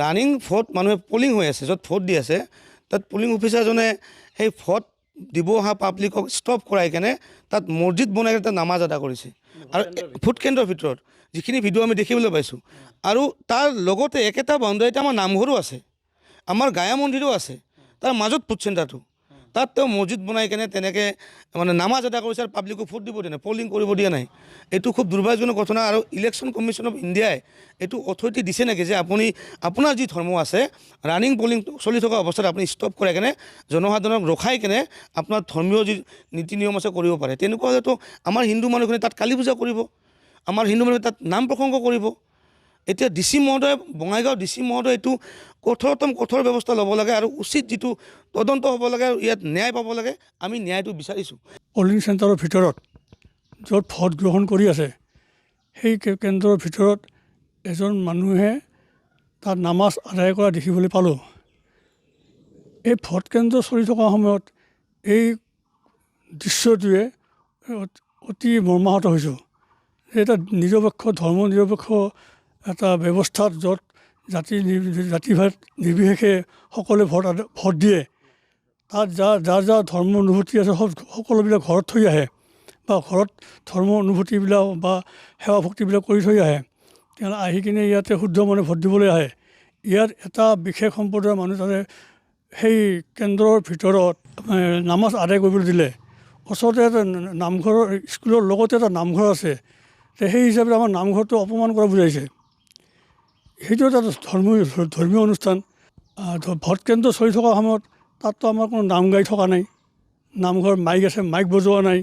Running vote মানুহে polling হৈ আছে, য'ত ভোট দি আছে তাত পলিং অফিচাৰজনে সেই ভোট দিব অহা পাব্লিকক ষ্টপ কৰাই কেনে তাত মছজিদ বনাই তাত নামাজ আদা কৰিছে। আৰু ভোট কেন্দ্ৰৰ ভিতৰত যিখিনি ভিডিঅ' আমি দেখিবলৈ পাইছোঁ। আৰু তাৰ লগতে একেটা বাউণ্ডাৰীতে আমাৰ নামঘৰো আছে, আমাৰ গায়া মন্দিৰো আছে, তাৰ মাজত ভোট চেণ্টাৰটো, তাত তেওঁ মছজিদ বনাই কেনে তেনেকৈ মানে নামাজ আদা কৰিছে আৰু পাব্লিকক ভোট দিব দিয়া নাই, পলিং কৰিব দিয়া নাই। এইটো খুব দুৰ্ভাগ্যজনক ঘটনা। আৰু ইলেকশ্যন কমিশ্যন অফ ইণ্ডিয়াই এইটো অথৰিটি দিছে নেকি যে আপুনি আপোনাৰ যি ধৰ্ম আছে ৰানিং পলিং চলি থকা অৱস্থাত আপুনি ষ্টপ কৰাই কেনে জনসাধাৰণক ৰখাই কেনে আপোনাৰ ধৰ্মীয় যি নীতি নিয়ম আছে কৰিব পাৰে। তেনেকুৱা হ'লেতো আমাৰ হিন্দু মানুহখিনি তাত কালী পূজা কৰিব, আমাৰ হিন্দু মানুহে তাত নাম প্ৰসংগ কৰিব। এতিয়া DC মহোদয়, বঙাইগাঁও DC মহোদয় এইটো কঠোৰ ব্যৱস্থা ল'ব লাগে আৰু উচিত যিটো তদন্ত হ'ব লাগে আৰু ইয়াত ন্যায় পাব লাগে। আমি ন্যায়টো বিচাৰিছোঁ। পলিং চেণ্টাৰৰ ভিতৰত য'ত ভোট গ্ৰহণ কৰি আছে সেই কেন্দ্ৰৰ ভিতৰত এজন মানুহে তাত নামাজ আদায় কৰা দেখিবলৈ পালোঁ। এই ভোট কেন্দ্ৰ চলি থকা সময়ত এই দৃশ্যটোৱে অতি মৰ্মাহত হৈছোঁ। এটা নিৰপেক্ষ ধৰ্ম নিৰপেক্ষ এটা ব্যৱস্থাত য'ত জাতিভেদ নিৰ্বিশেষে সকলোৱে ভোট দিয়ে, তাত যাৰ ধৰ্ম অনুভূতি আছে সকলোবিলাক ঘৰত থৈ আহে বা ঘৰত ধৰ্ম অনুভূতিবিলাক বা সেৱা ভক্তিবিলাক কৰি থৈ আহে। তেওঁ আহি কিনে ইয়াতে শুদ্ধ মনে ভোট দিবলৈ আহে। ইয়াত এটা বিশেষ সম্প্ৰদায়ৰ মানুহ তাতে সেই কেন্দ্ৰৰ ভিতৰত নামাজ আদায় কৰিবলৈ দিলে। ওচৰতে এটা নামঘৰৰ স্কুলৰ লগতে এটা নামঘৰ আছে, সেই হিচাপে আমাৰ নামঘৰটো অপমান কৰা বুজাইছে। সেইটো এটা ধৰ্মীয় অনুষ্ঠান। ভোট কেন্দ্ৰ চলি থকা সময়ত তাততো আমাৰ কোনো নাম গাই থকা নাই, নামঘৰ মাইক আছে, মাইক বজোৱা নাই।